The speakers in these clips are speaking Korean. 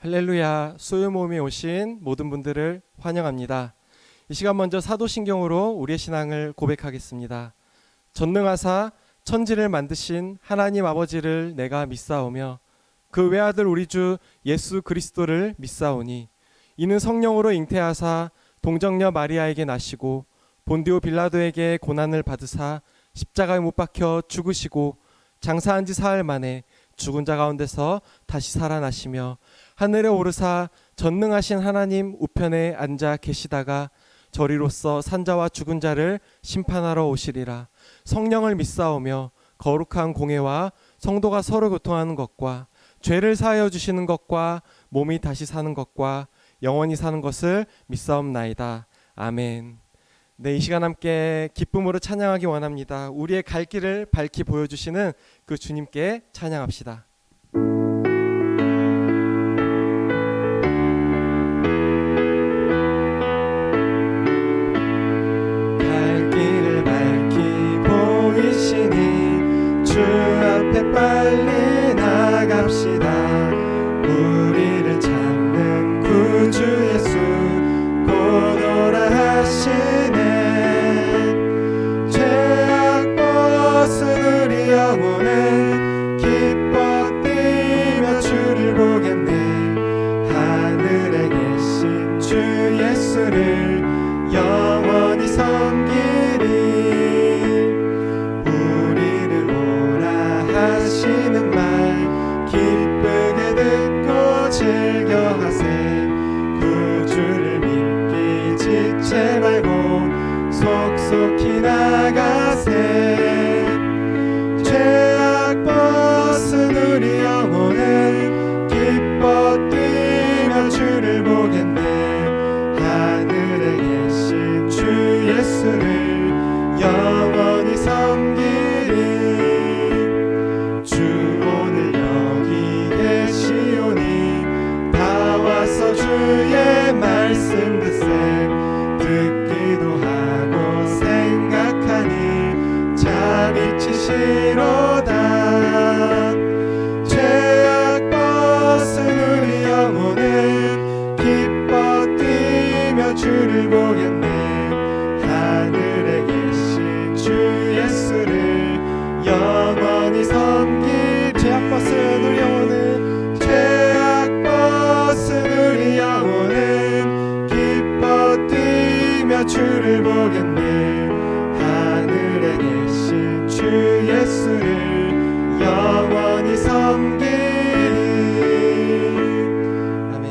할렐루야, 소유모임에 오신 모든 분들을 환영합니다. 이 시간 먼저 사도신경으로 우리의 신앙을 고백하겠습니다. 전능하사 천지를 만드신 하나님 아버지를 내가 믿사오며 그 외아들 우리 주 예수 그리스도를 믿사오니 이는 성령으로 잉태하사 동정녀 마리아에게 나시고 본디오 빌라도에게 고난을 받으사 십자가에 못 박혀 죽으시고 장사한 지 사흘 만에 죽은 자 가운데서 다시 살아나시며 하늘에 오르사 전능하신 하나님 우편에 앉아 계시다가 저리로서 산자와 죽은 자를 심판하러 오시리라. 성령을 믿사오며 거룩한 공회와 성도가 서로 교통하는 것과 죄를 사하여 주시는 것과 몸이 다시 사는 것과 영원히 사는 것을 믿사옵나이다. 아멘. 네, 이 시간 함께 기쁨으로 찬양하기 원합니다. 우리의 갈 길을 밝히 보여주시는 그 주님께 찬양합시다. 갈 길을 밝히 보이시니 주 앞에 빨리 나갑시다. 우리를 찾는 구주 예수 곧 오라 하시네. 죄악 벗은 우리 영혼은 기뻐 뛰며 주를 보겠네. 하늘에 계신 주 예수를 영원히 섬기리. 우리를 오라 하시는 말 기쁘게 듣고 즐겨하세. 구주를 믿기 지체 말고 속속히 나가세. 죄악 벗은 우리 영혼은 기뻐 뛰며 주를 보겠네. 하늘에 계신 주 예수를 영원히 섬기리. 주 오늘 여기 계시오니 다 와서 주의 말씀 듣기도 하고 생각하니 자 미치시로다. 죄악 벗은 우리 영혼은 기뻐 뛰며 주를 보겠네. 하늘에 계신 주 예수를 영원히 섬길. 죄악 벗은 우리 영혼은 죄악 벗은 우리 영혼은 기뻐 뛰며 주를 보겠네. 하늘에 계신 주 예수를 영원히 섬기리. 아멘.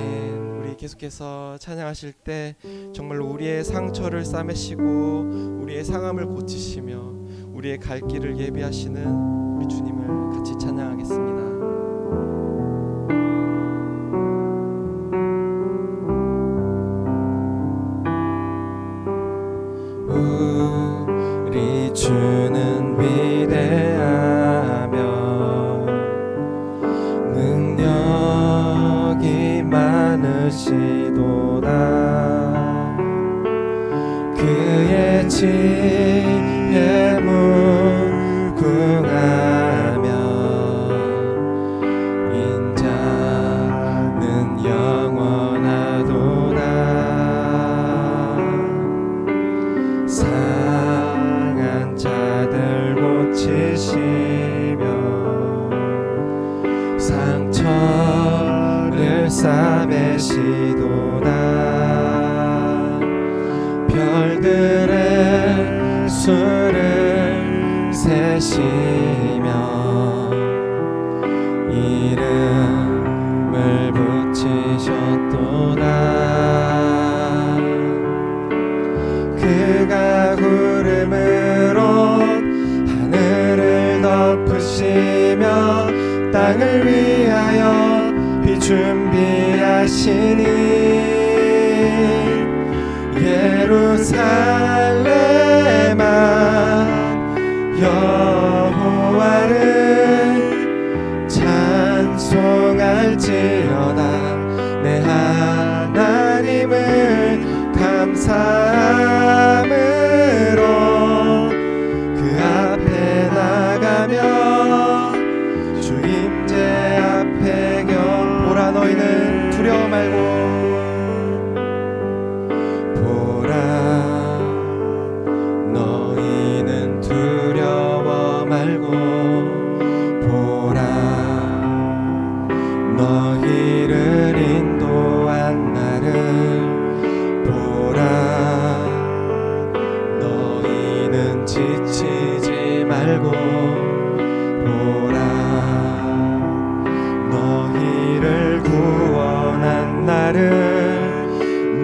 우리 계속해서 찬양하실 때 정말로 우리의 상처를 싸매시고 우리의 상함을 고치시며 우리의 갈 길을 예비하시는 우리 주님을 같이 찬양하겠습니다. 우리 주는 위대하며 능력이 많으시도다. 그의 지혜 무궁하며 인자는 영원하도다. 상한 자들 고치시며 상처를 싸매시도다. 별들의 수를 세시며 이름을 붙이셨도다. 그가 구름으로 하늘을 덮으시며 땅을 위하여 비 준비하시니. 예루살렘아 여호와를 찬송할지어다. 내 하나님을 감사함으로 그 앞에 나가며 주 임재 앞에 겨 보라. 너희는 말고 보라 너희는 두려워 말고 보라 너희를 인도한 나를 보라 너희는 지치지 말고 보라 너희를 구원한 나를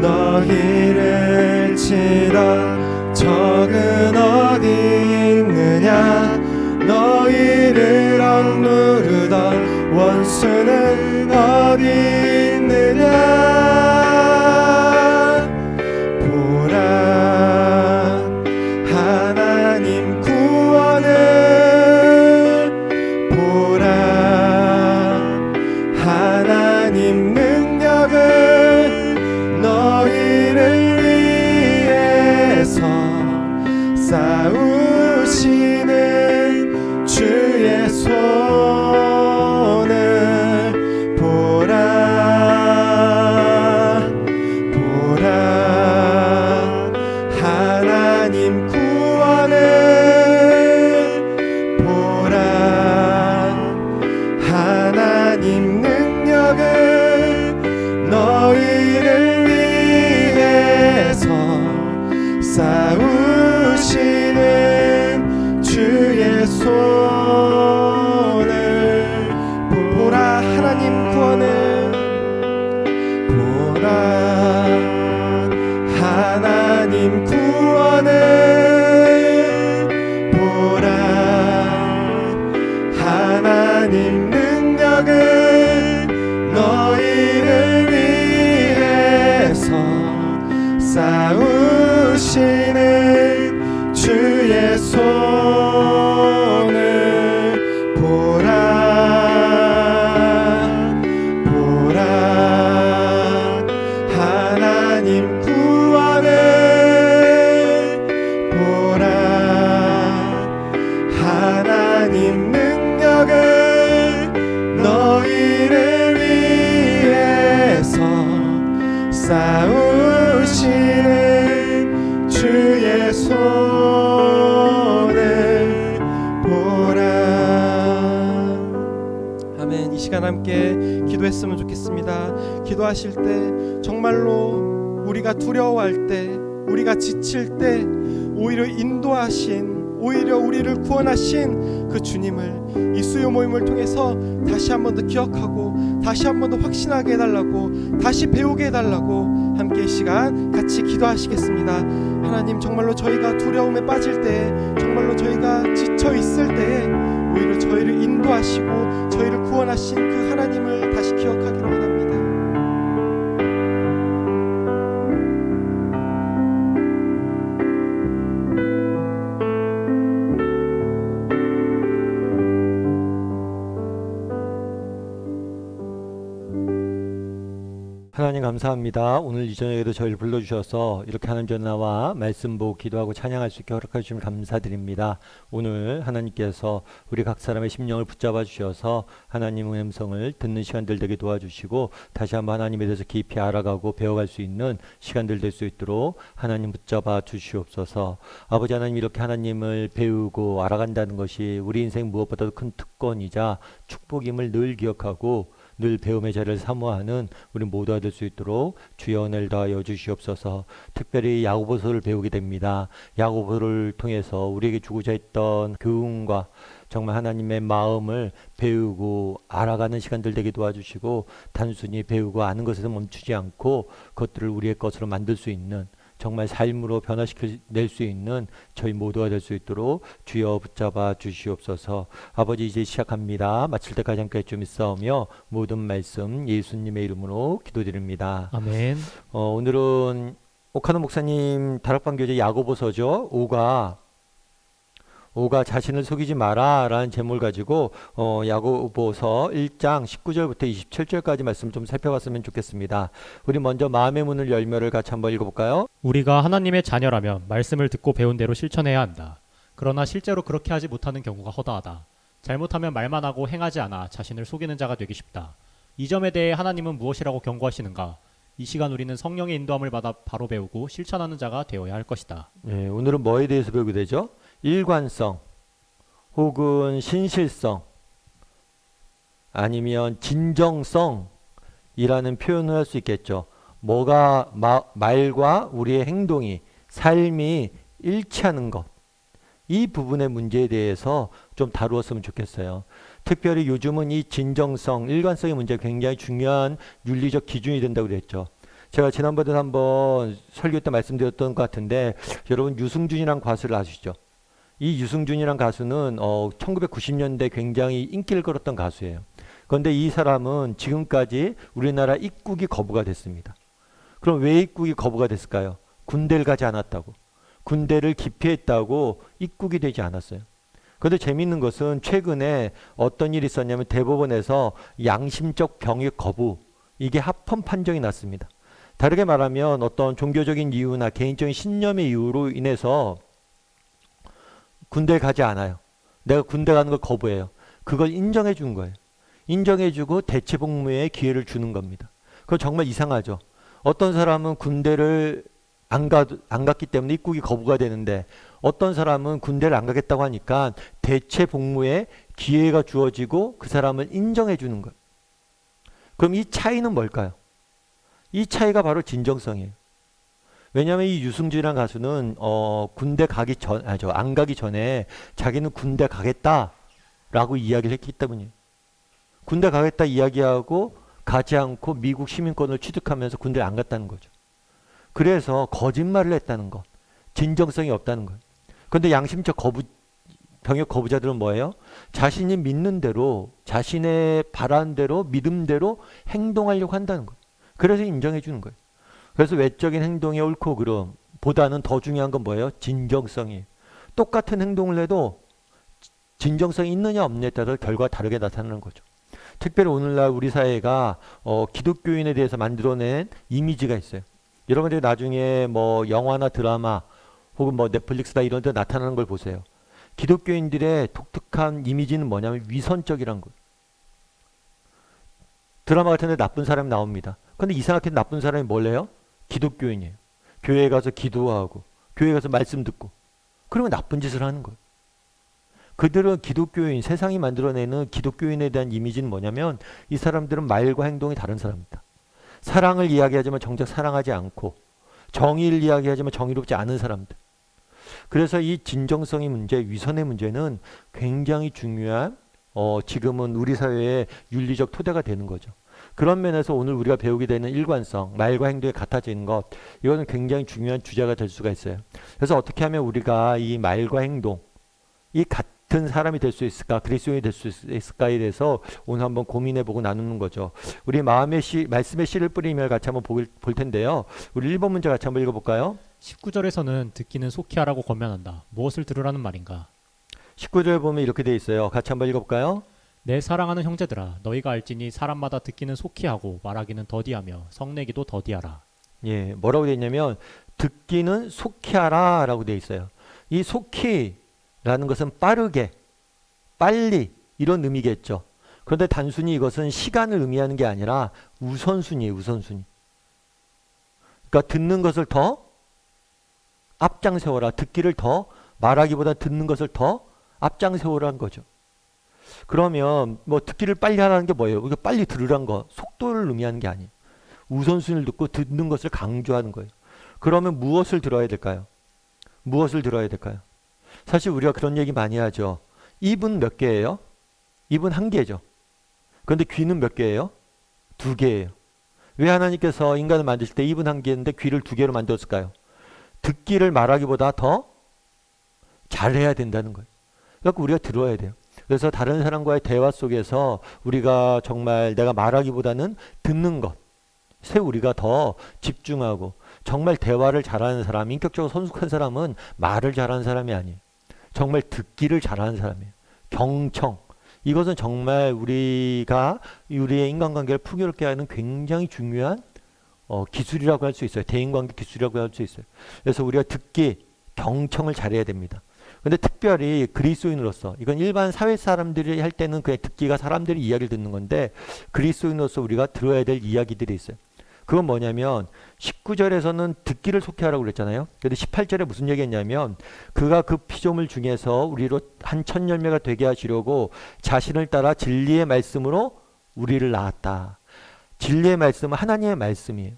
너희를 치던 적은 어디 있느냐 너희를 억누르던 원수는 어디 있느냐 보라 하나님 구원을 보라 하나님 능력을 너희를 위해서 싸우시는 주의 손을 보라 보라 하나님 구원을 보라 하나님 능력을 너희를 위해서 싸우시는 주의 손을 보라 하나님 구원을 보라 하나님 구원을 보라 하나님 능력을 너희를 위해서 싸우시는 주의 손을 보라 보라 하나님 구원을 보라 하나님 능력을 너희를 위해서 싸우시는 주의 손을 보라. 아멘. 이 시간 함께 기도했으면 좋겠습니다. 기도하실 때 정말로 우리가 두려워할 때 우리가 지칠 때 오히려 인도하신 오히려 우리를 구원하신 그 주님을 이 수요 모임을 통해서 다시 한 번 더 기억하고 다시 한 번 더 확신하게 해달라고 다시 배우게 해달라고 함께 이 시간 같이 기도하시겠습니다. 하나님 정말로 저희가 두려움에 빠질 때 정말로 저희가 지쳐 있을 때 오히려 저희를 인도하시고 저희를 구원하신 그 하나님을 다시 기억하기로 원합니다. 하나님 감사합니다. 오늘 이 저녁에도 저희를 불러주셔서 이렇게 하나님 전나와 말씀 보고 기도하고 찬양할 수 있게 허락해 주시면 감사드립니다. 오늘 하나님께서 우리 각 사람의 심령을 붙잡아 주셔서 하나님의 음성을 듣는 시간들 되게 도와주시고 다시 한번 하나님에 대해서 깊이 알아가고 배워갈 수 있는 시간들 될 수 있도록 하나님 붙잡아 주시옵소서. 아버지 하나님 이렇게 하나님을 배우고 알아간다는 것이 우리 인생 무엇보다도 큰 특권이자 축복임을 늘 기억하고 늘 배움의 자리를 사모하는 우리 모두가 될 수 있도록 주여 은혜를 더하여 주시옵소서. 특별히 야고보서를 배우게 됩니다. 야고보를 통해서 우리에게 주고자 했던 교훈과 정말 하나님의 마음을 배우고 알아가는 시간들 되게 도와주시고 단순히 배우고 아는 것에서 멈추지 않고 그것들을 우리의 것으로 만들 수 있는 정말 삶으로 변화시켜낼 수 있는 저희 모두가 될 수 있도록 주여 붙잡아 주시옵소서. 아버지 이제 시작합니다. 마칠 때까지 함께 좀 있사오며 모든 말씀 예수님의 이름으로 기도드립니다. 아멘. 오늘은 오카노 목사님 다락방 교재 야고보서죠. 5가 자신을 속이지 마라 라는 제목을 가지고 야고보서 1장 19절부터 27절까지 말씀을 좀 살펴봤으면 좋겠습니다. 우리 먼저 마음의 문을 열며를 같이 한번 읽어볼까요? 우리가 하나님의 자녀라면 말씀을 듣고 배운 대로 실천해야 한다. 그러나 실제로 그렇게 하지 못하는 경우가 허다하다. 잘못하면 말만 하고 행하지 않아 자신을 속이는 자가 되기 쉽다. 이 점에 대해 하나님은 무엇이라고 경고하시는가? 이 시간 우리는 성령의 인도함을 받아 바로 배우고 실천하는 자가 되어야 할 것이다. 예, 오늘은 뭐에 대해서 배우게 되죠? 일관성 혹은 신실성 아니면 진정성이라는 표현을 할 수 있겠죠. 뭐가 말과 우리의 행동이 삶이 일치하는 것. 이 부분의 문제에 대해서 좀 다루었으면 좋겠어요. 특별히 요즘은 이 진정성, 일관성의 문제가 굉장히 중요한 윤리적 기준이 된다고 그랬죠. 제가 지난번에도 한번 설교 때 말씀드렸던 것 같은데 여러분 유승준이란 가수를 아시죠? 이 유승준이란 가수는 1990년대 굉장히 인기를 끌었던 가수예요. 그런데 이 사람은 지금까지 우리나라 입국이 거부가 됐습니다. 그럼 왜 입국이 거부가 됐을까요? 군대를 가지 않았다고. 군대를 기피했다고 입국이 되지 않았어요. 그런데 재미있는 것은 최근에 어떤 일이 있었냐면 대법원에서 양심적 병역 거부 이게 합헌 판정이 났습니다. 다르게 말하면 어떤 종교적인 이유나 개인적인 신념의 이유로 인해서 군대에 가지 않아요. 내가 군대 가는 걸 거부해요. 그걸 인정해 준 거예요. 인정해 주고 대체 복무의 기회를 주는 겁니다. 그건 정말 이상하죠. 어떤 사람은 군대를 안 갔기 때문에 입국이 거부가 되는데 어떤 사람은 군대를 안 가겠다고 하니까 대체 복무의 기회가 주어지고 그 사람을 인정해 주는 거예요. 그럼 이 차이는 뭘까요? 이 차이가 바로 진정성이에요. 왜냐하면 이 유승준이라는 가수는 군대 가기 안 가기 전에 자기는 군대 가겠다라고 이야기를 했기 때문이에요. 군대 가겠다 이야기하고 가지 않고 미국 시민권을 취득하면서 군대를 안 갔다는 거죠. 그래서 거짓말을 했다는 것, 진정성이 없다는 거예요. 그런데 양심적 병역 거부자들은 뭐예요? 자신이 믿는 대로, 자신의 바라는 대로, 믿음대로 행동하려고 한다는 거예요. 그래서 인정해 주는 거예요. 그래서 외적인 행동의 옳고 그름보다는 더 중요한 건 뭐예요? 진정성이에요. 똑같은 행동을 해도 진정성이 있느냐 없느냐에 따라서 결과가 다르게 나타나는 거죠. 특별히 오늘날 우리 사회가 기독교인에 대해서 만들어낸 이미지가 있어요. 여러분들이 나중에 뭐 영화나 드라마 혹은 뭐 넷플릭스다 이런 데 나타나는 걸 보세요. 기독교인들의 독특한 이미지는 뭐냐면 위선적이란 거예요. 드라마 같은 데 나쁜 사람이 나옵니다. 근데 이상하게 나쁜 사람이 뭘래요? 기독교인이에요. 교회에 가서 기도하고 교회에 가서 말씀 듣고 그러면 나쁜 짓을 하는 거예요. 그들은 기독교인, 세상이 만들어내는 기독교인에 대한 이미지는 뭐냐면 이 사람들은 말과 행동이 다른 사람입니다. 사랑을 이야기하지만 정작 사랑하지 않고 정의를 이야기하지만 정의롭지 않은 사람들. 그래서 이 진정성의 문제, 위선의 문제는 굉장히 중요한 지금은 우리 사회의 윤리적 토대가 되는 거죠. 그런 면에서 오늘 우리가 배우게 되는 일관성, 말과 행동이 같아지는 것, 이거는 굉장히 중요한 주제가 될 수가 있어요. 그래서 어떻게 하면 우리가 이 말과 행동, 이 같은 사람이 될 수 있을까, 그리스도인이 될 수 있을까에 대해서 오늘 한번 고민해보고 나누는 거죠. 우리 말씀의 씨를 뿌리며 같이 한번 볼 텐데요. 우리 1번 문제 같이 한번 읽어볼까요? 19절에서는 듣기는 속히 하라고 권면한다. 무엇을 들으라는 말인가? 19절 보면 이렇게 돼 있어요. 같이 한번 읽어볼까요? 내 사랑하는 형제들아, 너희가 알지니 사람마다 듣기는 속히 하고 말하기는 더디하며 성내기도 더디하라. 예, 뭐라고 돼 있냐면 듣기는 속히 하라 라고 돼 있어요. 이 속히 라는 것은 빠르게, 빨리 이런 의미겠죠. 그런데 단순히 이것은 시간을 의미하는 게 아니라 우선순위예요. 우선순위. 그러니까 듣는 것을 더 앞장세워라. 듣기를 더 말하기보다 듣는 것을 더 앞장세우라는 거죠. 그러면 뭐 듣기를 빨리 하라는 게 뭐예요? 이거 빨리 들으라는 거, 속도를 의미하는 게 아니에요. 우선순위를 듣고 듣는 것을 강조하는 거예요. 그러면 무엇을 들어야 될까요? 무엇을 들어야 될까요? 사실 우리가 그런 얘기 많이 하죠. 입은 몇 개예요? 입은 한 개죠. 그런데 귀는 몇 개예요? 두 개예요. 왜 하나님께서 인간을 만드실 때 입은 한 개인데 귀를 두 개로 만들었을까요? 듣기를 말하기보다 더 잘해야 된다는 거예요. 그러니까 우리가 들어야 돼요. 그래서 다른 사람과의 대화 속에서 우리가 정말 내가 말하기보다는 듣는 것에 우리가 더 집중하고 정말 대화를 잘하는 사람, 인격적으로 성숙한 사람은 말을 잘하는 사람이 아니에요. 정말 듣기를 잘하는 사람이에요. 경청. 이것은 정말 우리가 우리의 인간관계를 풍요롭게 하는 굉장히 중요한 기술이라고 할 수 있어요. 대인관계 기술이라고 할 수 있어요. 그래서 우리가 듣기, 경청을 잘해야 됩니다. 근데 특별히 그리스도인으로서 이건 일반 사회 사람들이 할 때는 그냥 듣기가 사람들이 이야기를 듣는 건데 그리스도인으로서 우리가 들어야 될 이야기들이 있어요. 그건 뭐냐면 19절에서는 듣기를 속해하라고 그랬잖아요. 근데 18절에 무슨 얘기했냐면 그가 그 피조물 중에서 우리로 한 천열매가 되게 하시려고 자신을 따라 진리의 말씀으로 우리를 낳았다. 진리의 말씀은 하나님의 말씀이에요.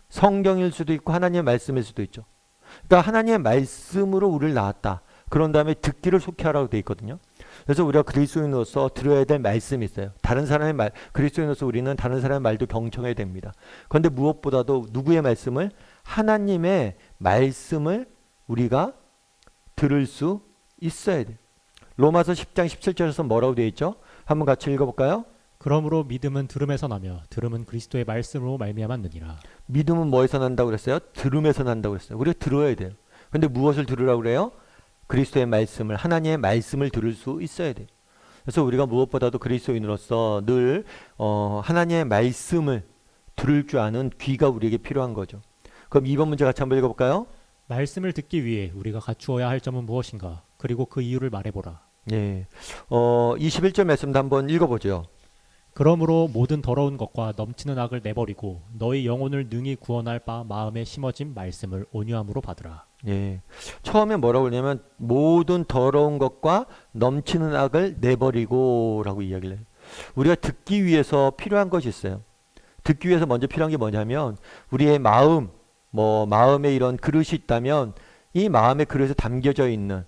성경일 수도 있고 하나님의 말씀일 수도 있죠. 그러니까 하나님의 말씀으로 우리를 낳았다. 그런 다음에 듣기를 속해하라고 되어 있거든요. 그래서 우리가 그리스도인으로서 들어야 될 말씀이 있어요. 다른 사람의 말, 그리스도인으로서 우리는 다른 사람의 말도 경청해야 됩니다. 그런데 무엇보다도 누구의 말씀을? 하나님의 말씀을 우리가 들을 수 있어야 돼요. 로마서 10장 17절에서 뭐라고 되어 있죠? 한번 같이 읽어볼까요? 그러므로 믿음은 들음에서 나며 들음은 그리스도의 말씀으로 말미암았느니라. 믿음은 뭐에서 난다고 그랬어요? 들음에서 난다고 그랬어요. 우리가 들어야 돼요. 근데 무엇을 들으라고 그래요? 그리스도의 말씀을, 하나님의 말씀을 들을 수 있어야 돼요. 그래서 우리가 무엇보다도 그리스도인으로서 늘 하나님의 말씀을 들을 줄 아는 귀가 우리에게 필요한 거죠. 그럼 2번 문제 같이 한번 읽어볼까요? 말씀을 듣기 위해 우리가 갖추어야 할 점은 무엇인가? 그리고 그 이유를 말해보라. 예. 21절 말씀도 한번 읽어보죠. 그러므로 모든 더러운 것과 넘치는 악을 내버리고 너희 영혼을 능히 구원할 바 마음에 심어진 말씀을 온유함으로 받으라. 예. 처음에 뭐라고 그러냐면 모든 더러운 것과 넘치는 악을 내버리고 라고 이야기를 해요. 우리가 듣기 위해서 필요한 것이 있어요. 듣기 위해서 먼저 필요한 게 뭐냐면 우리의 마음, 마음에 이런 그릇이 있다면 이 마음의 그릇에 담겨져 있는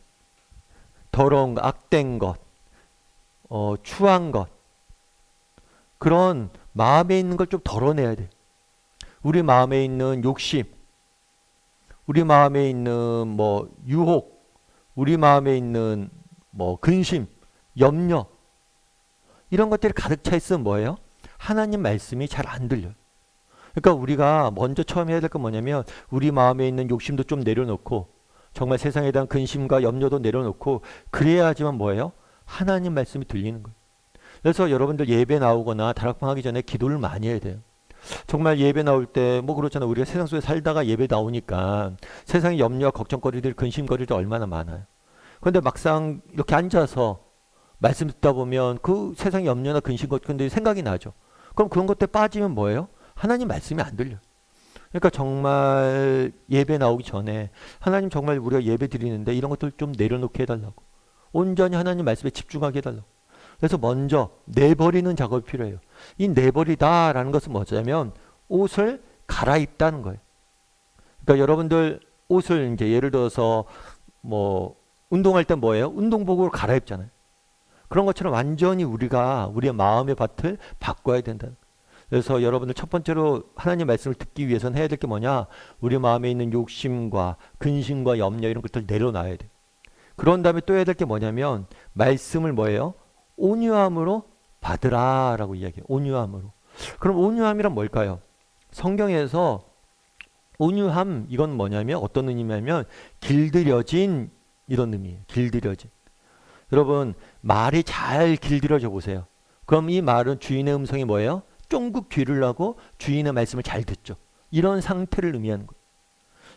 더러운 것, 악된 것, 추한 것, 그런 마음에 있는 걸 좀 덜어내야 돼. 우리 마음에 있는 욕심, 우리 마음에 있는 유혹, 우리 마음에 있는 근심, 염려, 이런 것들이 가득 차 있으면 뭐예요? 하나님 말씀이 잘 안 들려요. 그러니까 우리가 먼저 처음 해야 될 건 뭐냐면 우리 마음에 있는 욕심도 좀 내려놓고 정말 세상에 대한 근심과 염려도 내려놓고 그래야지만 뭐예요? 하나님 말씀이 들리는 거예요. 그래서 여러분들 예배 나오거나 다락방 하기 전에 기도를 많이 해야 돼요. 정말 예배 나올 때 그렇잖아요. 우리가 세상 속에 살다가 예배 나오니까 세상의 염려와 걱정거리들, 근심거리들 얼마나 많아요. 그런데 막상 이렇게 앉아서 말씀 듣다 보면 그 세상의 염려나 근심거리들이 생각이 나죠. 그럼 그런 것들에 빠지면 뭐예요? 하나님 말씀이 안 들려요. 그러니까 정말 예배 나오기 전에 하나님 정말 우리가 예배 드리는데 이런 것들 좀 내려놓게 해달라고. 온전히 하나님 말씀에 집중하게 해달라고. 그래서 먼저 내버리는 작업이 필요해요. 이 내버리다라는 것은 뭐냐면 옷을 갈아입다는 거예요. 그러니까 여러분들 옷을 이제 예를 들어서 운동할 때 뭐예요? 운동복으로 갈아입잖아요. 그런 것처럼 완전히 우리가 우리의 마음의 밭을 바꿔야 된다는 거예요. 그래서 여러분들 첫 번째로 하나님 말씀을 듣기 위해서는 해야 될 게 뭐냐? 우리 마음에 있는 욕심과 근심과 염려 이런 것들 내려놔야 돼요. 그런 다음에 또 해야 될 게 뭐냐면 말씀을 뭐예요? 온유함으로 받으라라고 이야기해요. 온유함으로. 그럼 온유함이란 뭘까요? 성경에서 온유함 이건 뭐냐면 어떤 의미냐면 길들여진 이런 의미예요. 길들여진. 여러분 말이 잘 길들여져 보세요. 그럼 이 말은 주인의 음성이 뭐예요? 쫑긋 귀를 하고 주인의 말씀을 잘 듣죠. 이런 상태를 의미하는 거예요.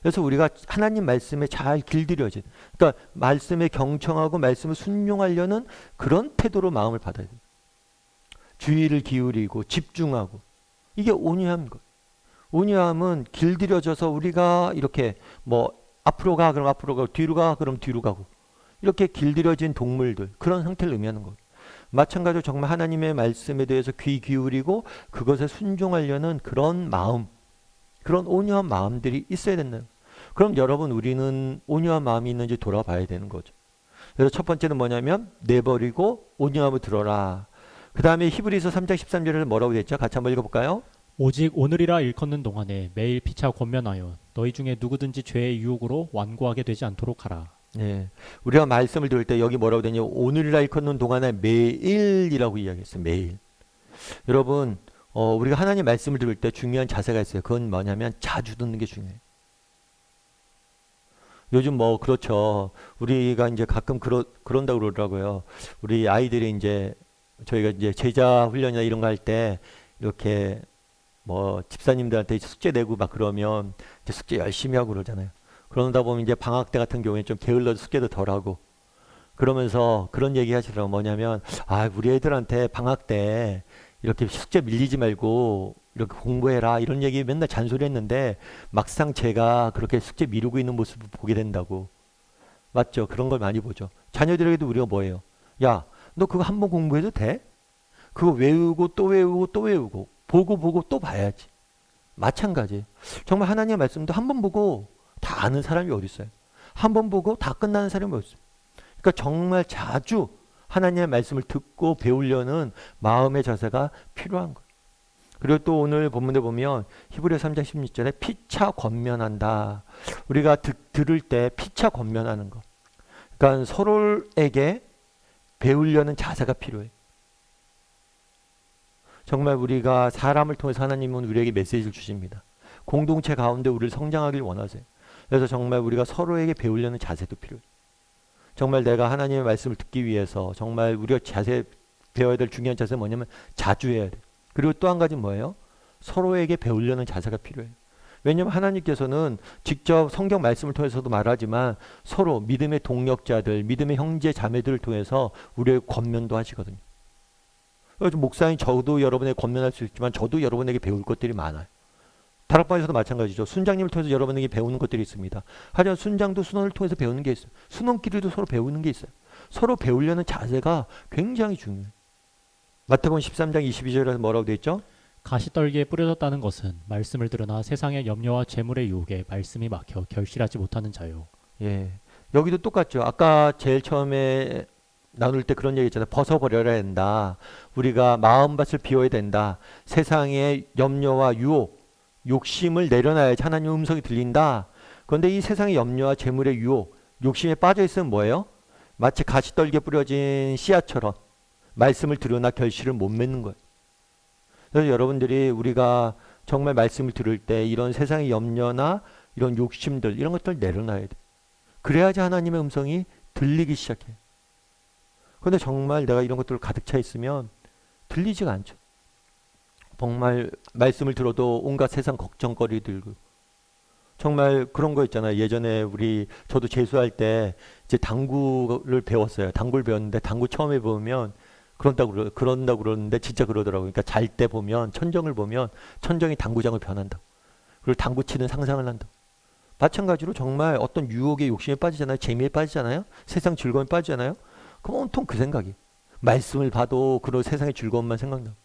그래서 우리가 하나님 말씀에 잘 길들여진, 그러니까 말씀에 경청하고 말씀을 순종하려는 그런 태도로 마음을 받아야 돼요. 주의를 기울이고 집중하고, 이게 온유함인 거예요. 온유함은 길들여져서 우리가 이렇게 앞으로 가 그럼 앞으로 가고 뒤로 가 그럼 뒤로 가고 이렇게 길들여진 동물들, 그런 상태를 의미하는 거예요. 마찬가지로 정말 하나님의 말씀에 대해서 귀 기울이고 그것에 순종하려는 그런 마음, 그런 온유한 마음들이 있어야 된다. 그럼 여러분 우리는 온유한 마음이 있는지 돌아봐야 되는 거죠. 그래서 첫 번째는 뭐냐면 내버리고 온유함을 들어라. 그 다음에 히브리서 3장 13절에서 뭐라고 됐죠? 같이 한번 읽어볼까요? 오직 오늘이라 일컫는 동안에 매일 피차 권면하여 너희 중에 누구든지 죄의 유혹으로 완고하게 되지 않도록 하라. 네, 우리가 말씀을 들을 때 여기 뭐라고 되냐? 오늘이라 일컫는 동안에 매일이라고 이야기했어요. 매일. 여러분 우리가 하나님 말씀을 들을 때 중요한 자세가 있어요. 그건 뭐냐면 자주 듣는 게 중요해요. 요즘 그렇죠. 우리가 이제 가끔 그런다고 그러더라고요. 우리 아이들이 이제 저희가 이제 제자 훈련이나 이런 거 할 때 이렇게 집사님들한테 숙제 내고 막 그러면 이제 숙제 열심히 하고 그러잖아요. 그러다 보면 이제 방학 때 같은 경우에 좀 게을러서 숙제도 덜 하고 그러면서 그런 얘기 하시더라고요. 뭐냐면 우리 애들한테 방학 때 이렇게 숙제 밀리지 말고 이렇게 공부해라 이런 얘기 맨날 잔소리했는데 막상 제가 그렇게 숙제 미루고 있는 모습을 보게 된다고. 맞죠? 그런 걸 많이 보죠. 자녀들에게도 우리가 뭐예요? 야, 너 그거 한번 공부해도 돼? 그거 외우고 또 외우고 또 외우고 보고 또 봐야지. 마찬가지. 정말 하나님의 말씀도 한 번 보고 다 아는 사람이 어디 있어요? 한 번 보고 다 끝나는 사람이 어디 있어요? 그러니까 정말 자주 하나님의 말씀을 듣고 배우려는 마음의 자세가 필요한 거예요. 그리고 또 오늘 본문에 보면 히브리서 3장 16절에 피차 권면한다. 우리가 들을 때 피차 권면하는 거. 그러니까 서로에게 배우려는 자세가 필요해. 정말 우리가 사람을 통해서 하나님은 우리에게 메시지를 주십니다. 공동체 가운데 우리를 성장하길 원하세요. 그래서 정말 우리가 서로에게 배우려는 자세도 필요해요. 정말 내가 하나님의 말씀을 듣기 위해서 정말 우리가 배워야 될 중요한 자세는 뭐냐면 자주 해야 돼요. 그리고 또 한 가지는 뭐예요? 서로에게 배우려는 자세가 필요해요. 왜냐하면 하나님께서는 직접 성경 말씀을 통해서도 말하지만 서로 믿음의 동력자들, 믿음의 형제 자매들을 통해서 우리의 권면도 하시거든요. 그래서 목사님 저도 여러분에게 권면할 수 있지만 저도 여러분에게 배울 것들이 많아요. 다락방에서도 마찬가지죠. 순장님을 통해서 여러분에게 배우는 것들이 있습니다. 하지만 순장도 순원을 통해서 배우는 게 있어요. 순원끼리도 서로 배우는 게 있어요. 서로 배우려는 자세가 굉장히 중요해요. 마태복음 13장 22절에서 뭐라고 되어 있죠? 가시떨기에 뿌려졌다는 것은 말씀을 들으나 세상의 염려와 재물의 유혹에 말씀이 막혀 결실하지 못하는 자요. 예, 여기도 똑같죠. 아까 제일 처음에 나눌 때 그런 얘기 있잖아요. 벗어버려야 된다. 우리가 마음밭을 비워야 된다. 세상의 염려와 유혹, 욕심을 내려놔야지 하나님 음성이 들린다. 그런데 이 세상의 염려와 재물의 유혹, 욕심에 빠져 있으면 뭐예요? 마치 가시떨기에 뿌려진 씨앗처럼 말씀을 들으나 결실을 못 맺는 거예요. 그래서 여러분들이 우리가 정말 말씀을 들을 때 이런 세상의 염려나 이런 욕심들 이런 것들 내려놔야 돼. 그래야지 하나님의 음성이 들리기 시작해. 그런데 정말 내가 이런 것들 가득 차 있으면 들리지가 않죠. 정말 말씀을 들어도 온갖 세상 걱정거리 들고 정말 그런 거 있잖아요. 예전에 저도 재수할 때 이제 당구를 배웠어요. 당구를 배웠는데 당구 처음에 보면 그런다고 그러는데 진짜 그러더라고요. 그러니까 잘 때 보면 천정을 보면 천정이 당구장을 변한다고. 그리고 당구 치는 상상을 한다고. 마찬가지로 정말 어떤 유혹의 욕심에 빠지잖아요. 재미에 빠지잖아요. 세상 즐거움에 빠지잖아요. 그럼 온통 그 생각이. 말씀을 봐도 그런 세상의 즐거움만 생각나고.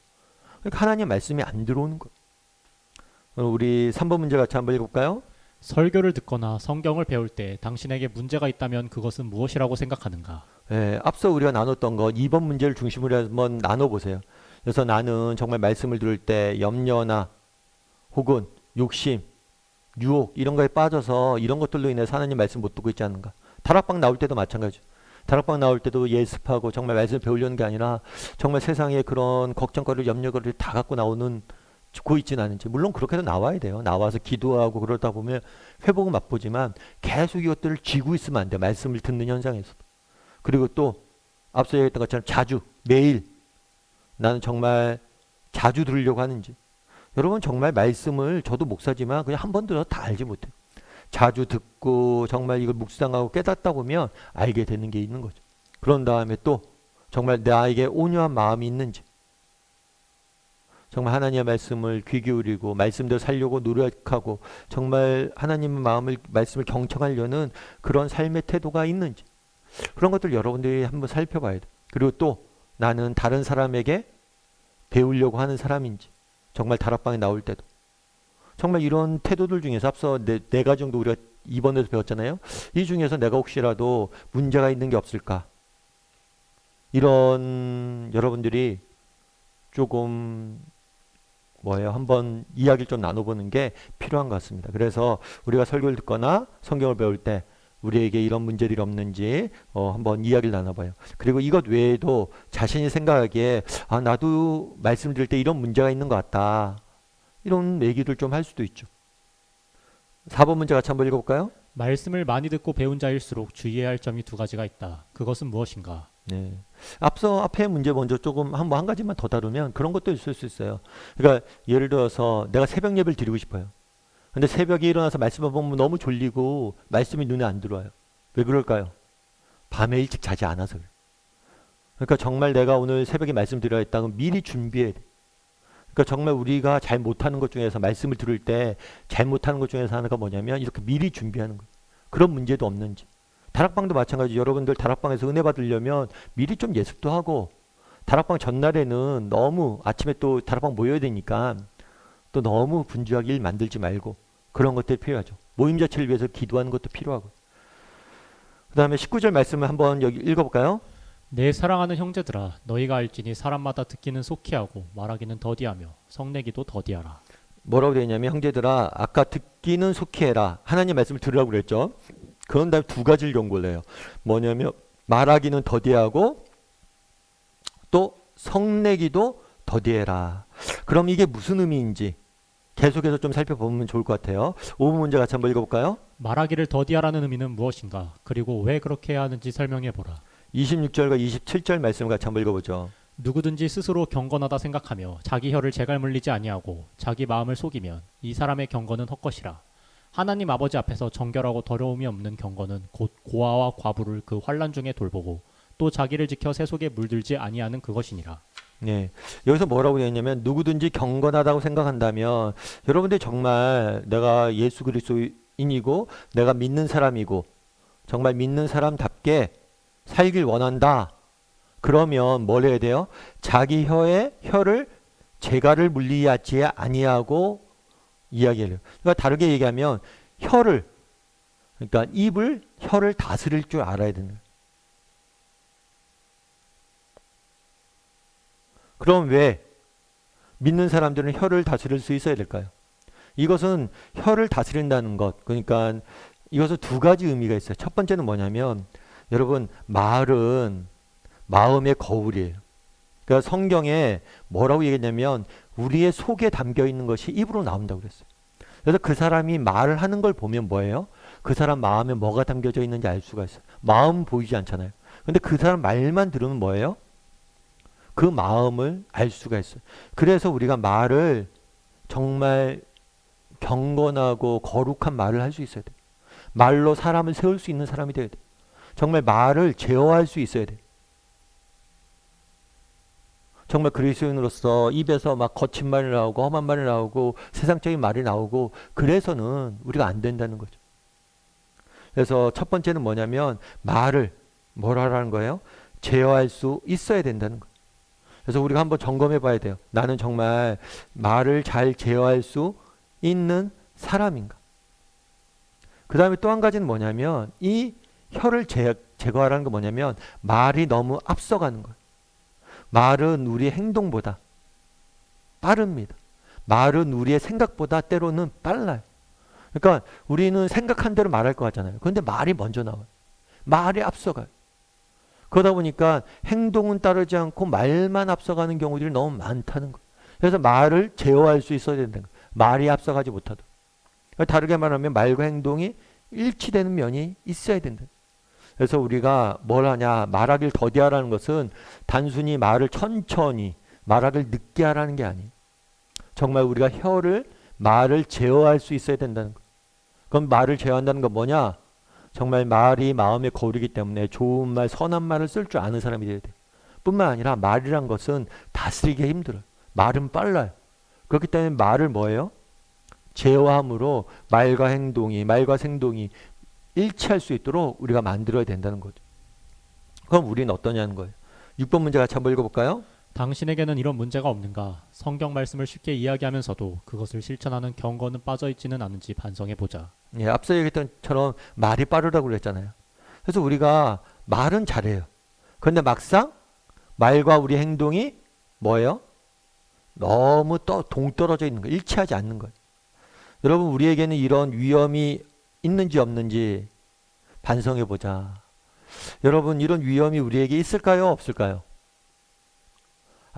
그러니까 하나님의 말씀이 안 들어오는 거예요. 우리 3번 문제 같이 한번 읽어볼까요? 설교를 듣거나 성경을 배울 때 당신에게 문제가 있다면 그것은 무엇이라고 생각하는가? 예, 앞서 우리가 나눴던 것 2번 문제를 중심으로 한번 나눠보세요. 그래서 나는 정말 말씀을 들을 때 염려나 혹은 욕심, 유혹 이런 거에 빠져서 이런 것들로 인해서 하나님 말씀 못 듣고 있지 않는가. 다락방 나올 때도 마찬가지죠. 다락방 나올 때도 예습하고 정말 말씀을 배우려는 게 아니라 정말 세상에 그런 걱정거리, 염려거리를 다 갖고 나오는 고 있지는 않은지. 물론 그렇게도 나와야 돼요. 나와서 기도하고 그러다 보면 회복은 맛보지만 계속 이것들을 쥐고 있으면 안 돼요. 말씀을 듣는 현장에서도. 그리고 또 앞서 얘기했던 것처럼 자주 매일 나는 정말 자주 들으려고 하는지. 여러분 정말 말씀을 저도 목사지만 그냥 한 번 들어도 다 알지 못해요. 자주 듣고 정말 이걸 묵상하고 깨닫다 보면 알게 되는 게 있는 거죠. 그런 다음에 또 정말 나에게 온유한 마음이 있는지 정말 하나님의 말씀을 귀 기울이고 말씀대로 살려고 노력하고 정말 하나님의 말씀을 경청하려는 그런 삶의 태도가 있는지 그런 것들 여러분들이 한번 살펴봐야 돼요. 그리고 또 나는 다른 사람에게 배우려고 하는 사람인지 정말 다락방에 나올 때도 정말 이런 태도들 중에서 앞서 네 가지 정도 우리가 2번에서 배웠잖아요. 이 중에서 내가 혹시라도 문제가 있는 게 없을까? 이런 여러분들이 조금 한번 이야기를 좀 나눠보는 게 필요한 것 같습니다. 그래서 우리가 설교를 듣거나 성경을 배울 때 우리에게 이런 문제들이 없는지 한번 이야기를 나눠봐요. 그리고 이것 외에도 자신이 생각하기에 나도 말씀 드릴 때 이런 문제가 있는 것 같다. 이런 얘기를 좀 할 수도 있죠. 4번 문제 같이 한번 읽어볼까요? 말씀을 많이 듣고 배운 자일수록 주의해야 할 점이 두 가지가 있다. 그것은 무엇인가? 네. 앞에 문제 먼저 조금 한 가지만 더 다루면 그런 것도 있을 수 있어요. 그러니까 예를 들어서 내가 새벽 예배를 드리고 싶어요. 근데 새벽에 일어나서 말씀을 보면 너무 졸리고 말씀이 눈에 안 들어와요. 왜 그럴까요? 밤에 일찍 자지 않아서 그래. 그러니까 정말 내가 오늘 새벽에 말씀드려야 했다면 미리 준비해야 돼. 그러니까 정말 우리가 잘 못하는 것 중에서 말씀을 들을 때 잘 못하는 것 중에서 하나가 뭐냐면 이렇게 미리 준비하는 거예요. 그런 문제도 없는지. 다락방도 마찬가지. 여러분들 다락방에서 은혜 받으려면 미리 좀 예습도 하고, 다락방 전날에는 너무 아침에 또 다락방 모여야 되니까 또 너무 분주하게 일 만들지 말고 그런 것들이 필요하죠. 모임 자체를 위해서 기도하는 것도 필요하고. 그 다음에 19절 말씀을 한번 여기 읽어볼까요? 내 사랑하는 형제들아 너희가 알지니 사람마다 듣기는 속히 하고 말하기는 더디하며 성내기도 더디하라. 뭐라고 되어 있냐면 형제들아 아까 듣기는 속히 해라. 하나님 말씀을 들으라고 그랬죠. 그런 다음에 두 가지를 연구를 해요. 뭐냐면 말하기는 더디하고 또 성내기도 더디해라. 그럼 이게 무슨 의미인지 계속해서 좀 살펴보면 좋을 것 같아요. 5분 문제 같이 한번 읽어볼까요? 말하기를 더디하라는 의미는 무엇인가? 그리고 왜 그렇게 해야 하는지 설명해 보라. 26절과 27절 말씀을 같이 한번 읽어보죠. 누구든지 스스로 경건하다 생각하며 자기 혀를 재갈 물리지 아니하고 자기 마음을 속이면 이 사람의 경건은 헛것이라. 하나님 아버지 앞에서 정결하고 더러움이 없는 경건은 곧 고아와 과부를 그 환난 중에 돌보고 또 자기를 지켜 세속에 물들지 아니하는 그것이니라. 네, 여기서 뭐라고 되어 있냐면 누구든지 경건하다고 생각한다면 여러분들 정말 내가 예수 그리스도인이고 내가 믿는 사람이고 정말 믿는 사람답게 살길 원한다. 그러면 뭘 해야 돼요? 자기 혀를 재갈을 물리하지 아니하고 이야기해요. 그러니까 다르게 얘기하면 그러니까 혀를 다스릴 줄 알아야 되는 거예요. 그럼 왜 믿는 사람들은 혀를 다스릴 수 있어야 될까요? 이것은 혀를 다스린다는 것, 그러니까 이것은 두 가지 의미가 있어요. 첫 번째는 뭐냐면 여러분 말은 마음의 거울이에요. 그러니까 성경에 뭐라고 얘기했냐면 우리의 속에 담겨 있는 것이 입으로 나온다고 그랬어요. 그래서 그 사람이 말을 하는 걸 보면 뭐예요? 그 사람 마음에 뭐가 담겨져 있는지 알 수가 있어요. 마음 보이지 않잖아요. 근데 그 사람 말만 들으면 뭐예요? 그 마음을 알 수가 있어요. 그래서 우리가 말을 정말 경건하고 거룩한 말을 할 수 있어야 돼요. 말로 사람을 세울 수 있는 사람이 되어야 돼요. 정말 말을 제어할 수 있어야 돼요. 정말 그리스도인으로서 입에서 막 거친 말이 나오고 험한 말이 나오고 세상적인 말이 나오고 그래서는 우리가 안 된다는 거죠. 그래서 첫 번째는 뭐냐면 말을 뭐라 하라는 거예요? 제어할 수 있어야 된다는 거예요. 그래서 우리가 한번 점검해 봐야 돼요. 나는 정말 말을 잘 제어할 수 있는 사람인가? 그 다음에 또 한 가지는 뭐냐면 이 혀를 제거하라는 건 뭐냐면 말이 너무 앞서가는 거예요. 말은 우리의 행동보다 빠릅니다. 말은 우리의 생각보다 때로는 빨라요. 그러니까 우리는 생각한 대로 말할 것 같잖아요. 그런데 말이 먼저 나와요. 말이 앞서가요. 그러다 보니까 행동은 따르지 않고 말만 앞서가는 경우들이 너무 많다는 거예요. 그래서 말을 제어할 수 있어야 된다는 거예요. 말이 앞서가지 못하도록. 다르게 말하면 말과 행동이 일치되는 면이 있어야 된다. 그래서 우리가 뭘 하냐, 말하길 더디하라는 것은 단순히 말을 천천히, 말하길 늦게 하라는 게 아니에요. 정말 우리가 말을 제어할 수 있어야 된다는 거예요. 그럼 말을 제어한다는 건 뭐냐? 정말 말이 마음의 거울이기 때문에 좋은 말, 선한 말을 쓸 줄 아는 사람이 돼야 돼요. 뿐만 아니라 말이란 것은 다스리기 힘들어요. 말은 빨라요. 그렇기 때문에 말을 뭐예요? 제어함으로 말과 행동이 일치할 수 있도록 우리가 만들어야 된다는 거죠. 그럼 우리는 어떠냐는 거예요. 6번 문제 같이 한번 읽어볼까요? 당신에게는 이런 문제가 없는가? 성경 말씀을 쉽게 이야기하면서도 그것을 실천하는 경건은 빠져있지는 않은지 반성해 보자. 예, 앞서 얘기했던 처럼 말이 빠르다고 그랬잖아요. 그래서 우리가 말은 잘해요. 그런데 막상 말과 우리 행동이 뭐예요? 너무 동떨어져 있는 거예요. 일치하지 않는 거예요. 여러분 우리에게는 이런 위험이 있는지 없는지 반성해 보자. 여러분 이런 위험이 우리에게 있을까요? 없을까요?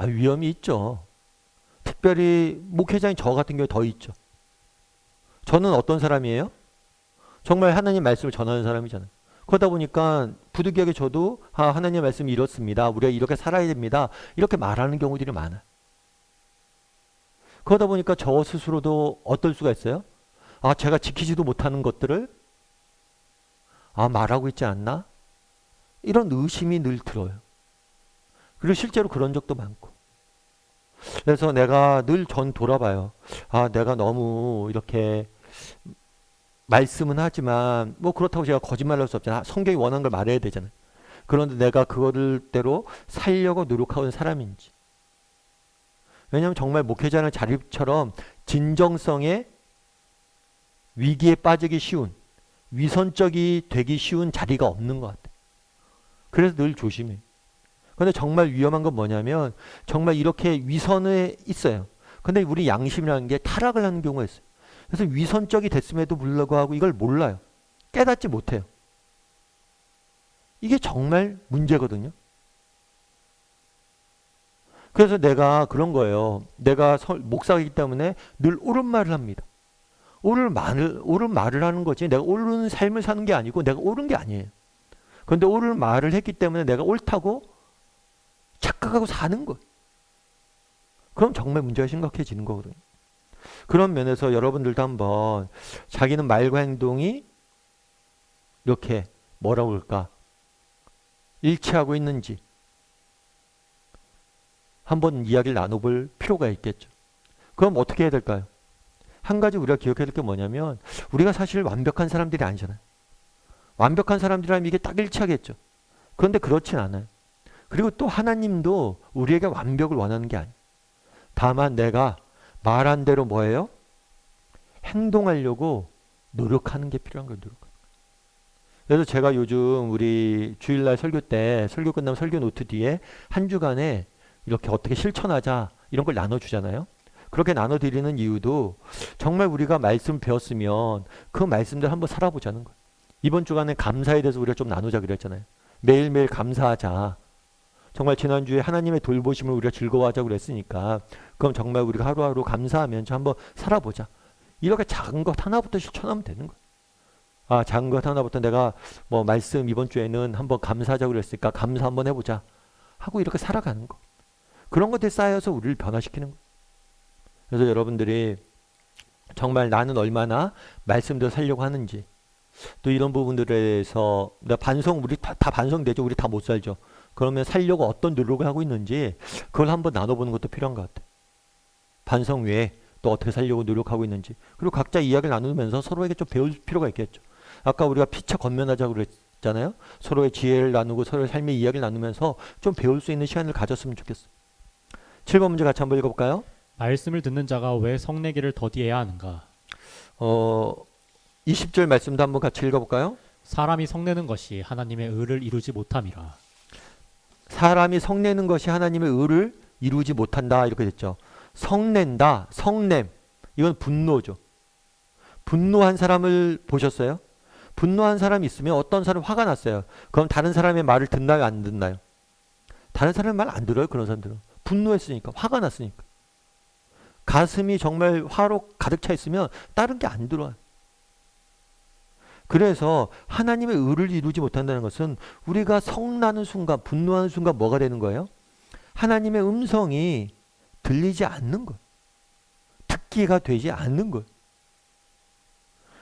위험이 있죠. 특별히 목회자인 저 같은 경우에 더 있죠. 저는 어떤 사람이에요? 정말 하나님 말씀을 전하는 사람이잖아요. 그러다 보니까 부득이하게 저도 하나님 말씀이 이렇습니다. 우리가 이렇게 살아야 됩니다. 이렇게 말하는 경우들이 많아요. 그러다 보니까 저 스스로도 어떨 수가 있어요? 제가 지키지도 못하는 것들을 말하고 있지 않나? 이런 의심이 늘 들어요. 그리고 실제로 그런 적도 많고. 그래서 내가 늘 전 돌아봐요. 아, 내가 너무 이렇게 말씀은 하지만 뭐 그렇다고 제가 거짓말할 수 없잖아. 성경이 원하는 걸 말해야 되잖아요. 그런데 내가 그거대로 살려고 노력하는 사람인지. 왜냐하면 정말 목회자는 자립처럼 진정성에 위기에 빠지기 쉬운, 위선적이 되기 쉬운 자리가 없는 것 같아요. 그래서 늘 조심해. 근데 정말 위험한 건 뭐냐면 정말 이렇게 위선에 있어요. 근데 우리 양심이라는 게 타락을 하는 경우가 있어요. 그래서 위선적이 됐음에도 불구하고 이걸 몰라요. 깨닫지 못해요. 이게 정말 문제거든요. 그래서 내가 그런 거예요. 내가 목사이기 때문에 늘 옳은 말을 합니다. 옳은 말을 하는 거지 내가 옳은 삶을 사는 게 아니고 내가 옳은 게 아니에요. 그런데 옳은 말을 했기 때문에 내가 옳다고 착각하고 사는 거예요. 그럼 정말 문제가 심각해지는 거거든요. 그런 면에서 여러분들도 한번 자기는 말과 행동이 이렇게 뭐라고 그럴까 일치하고 있는지 한번 이야기를 나눠볼 필요가 있겠죠. 그럼 어떻게 해야 될까요? 한 가지 우리가 기억해야 될 게 뭐냐면 우리가 사실 완벽한 사람들이 아니잖아요. 완벽한 사람들이라면 이게 딱 일치하겠죠. 그런데 그렇진 않아요. 그리고 또 하나님도 우리에게 완벽을 원하는 게 아니에요. 다만 내가 말한 대로 뭐예요? 행동하려고 노력하는 게 필요한 거예요. 그래서 제가 요즘 우리 주일날 설교 때 설교 끝나면 설교 노트 뒤에 한 주간에 이렇게 어떻게 실천하자 이런 걸 나눠주잖아요. 그렇게 나눠드리는 이유도 정말 우리가 말씀 배웠으면 그 말씀들 한번 살아보자는 거예요. 이번 주간에 감사에 대해서 우리가 좀 나누자 그랬잖아요. 매일매일 감사하자. 정말 지난주에 하나님의 돌보심을 우리가 즐거워하자고 그랬으니까 그럼 정말 우리가 하루하루 감사하면서 한번 살아보자. 이렇게 작은 것 하나부터 실천하면 되는 거예요. 아, 작은 것 하나부터 내가 뭐 말씀 이번 주에는 한번 감사하자고 그랬으니까 감사 한번 해보자 하고 이렇게 살아가는 거. 그런 것들이 쌓여서 우리를 변화시키는 거예요. 그래서 여러분들이 정말 나는 얼마나 말씀대로 살려고 하는지 또 이런 부분들에 대해서 반성 우리 다 반성되죠. 우리 다 못 살죠. 그러면 살려고 어떤 노력을 하고 있는지 그걸 한번 나눠보는 것도 필요한 것 같아요. 반성 외에 또 어떻게 살려고 노력하고 있는지 그리고 각자 이야기를 나누면서 서로에게 좀 배울 필요가 있겠죠. 아까 우리가 피차 건면하자고 그랬잖아요. 서로의 지혜를 나누고 서로의 삶의 이야기를 나누면서 좀 배울 수 있는 시간을 가졌으면 좋겠어요. 7번 문제 같이 한번 읽어볼까요? 말씀을 듣는 자가 왜 성내기를 더디해야 하는가? 20절 말씀도 한번 같이 읽어볼까요? 사람이 성내는 것이 하나님의 의를 이루지 못함이라. 사람이 성내는 것이 하나님의 의를 이루지 못한다 이렇게 됐죠. 성낸다, 성냄 이건 분노죠. 분노한 사람을 보셨어요? 분노한 사람이 있으면 어떤 사람이 화가 났어요. 그럼 다른 사람의 말을 듣나요? 안 듣나요? 다른 사람의 말 안 들어요. 그런 사람들은. 분노했으니까. 화가 났으니까. 가슴이 정말 화로 가득 차 있으면 다른 게 안 들어와요. 그래서 하나님의 의를 이루지 못한다는 것은 우리가 성나는 순간, 분노하는 순간 뭐가 되는 거예요? 하나님의 음성이 들리지 않는 거예요. 듣기가 되지 않는 거예요.